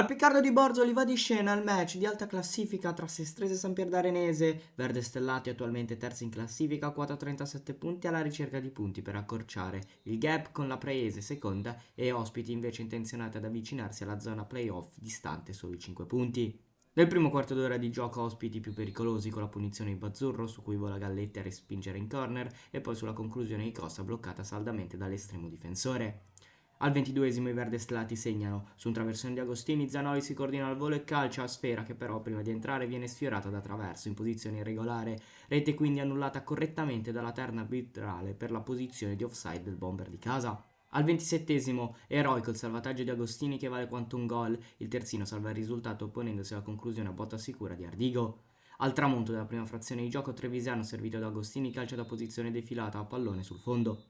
Al Piccardo di Borzoli va di scena il match di alta classifica tra Sestrese e Sampierdarenese. Verde Stellati attualmente terzi in classifica a quota 37 punti alla ricerca di punti per accorciare il gap con la Praese seconda e ospiti invece intenzionati ad avvicinarsi alla zona playoff distante solo 5 punti. Nel primo quarto d'ora di gioco ospiti più pericolosi con la punizione di Bazzurro su cui vola Galletti a respingere in corner e poi sulla conclusione di Costa bloccata saldamente dall'estremo difensore. Al 22esimo i verdestellati segnano, su un traversone di Agostini Zanoli si coordina al volo e calcia a sfera che però prima di entrare viene sfiorata da traverso in posizione irregolare, rete quindi annullata correttamente dalla terna arbitrale per la posizione di offside del bomber di casa. Al 27esimo eroico il salvataggio di Agostini che vale quanto un gol, il terzino salva il risultato opponendosi alla conclusione a botta sicura di Ardigo. Al tramonto della prima frazione di gioco Trevigiano servito da Agostini calcia da posizione defilata a pallone sul fondo.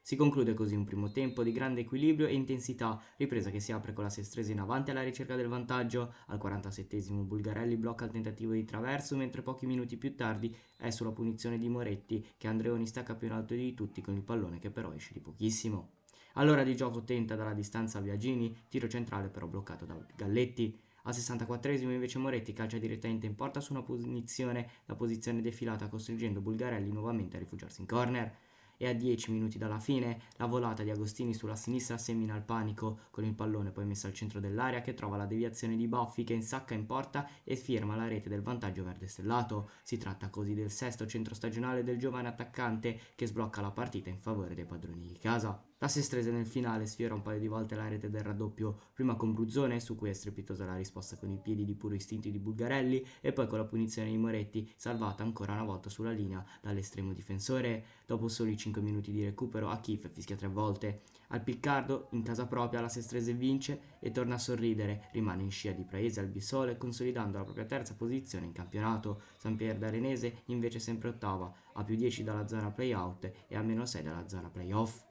Si conclude così un primo tempo di grande equilibrio e intensità, ripresa che si apre con la Sestrese in avanti alla ricerca del vantaggio. Al 47esimo Bulgarelli blocca il tentativo di traverso, mentre pochi minuti più tardi è sulla punizione di Moretti che Andreoni stacca più in alto di tutti con il pallone che però esce di pochissimo. All'ora di gioco tenta dalla distanza Viagini, tiro centrale però bloccato da Galletti. Al 64esimo invece Moretti calcia direttamente in porta su una punizione da posizione defilata costringendo Bulgarelli nuovamente a rifugiarsi in corner. E a 10 minuti dalla fine la volata di Agostini sulla sinistra semina il panico con il pallone poi messo al centro dell'area che trova la deviazione di Boffi che insacca in porta e firma la rete del vantaggio verde stellato. Si tratta così del sesto centro stagionale del giovane attaccante che sblocca la partita in favore dei padroni di casa. La Sestrese nel finale sfiora un paio di volte la rete del raddoppio, prima con Bruzzone, su cui è strepitosa la risposta con i piedi di puro istinto di Bulgarelli, e poi con la punizione di Moretti, salvata ancora una volta sulla linea dall'estremo difensore. Dopo soli 5 minuti di recupero, Akif fischia 3 volte. Al Piccardo, in casa propria, la Sestrese vince e torna a sorridere, rimane in scia di Praese al Bisole, consolidando la propria terza posizione in campionato. Sampierdarenese invece sempre ottava, a più 10 dalla zona playout e a meno 6 dalla zona playoff.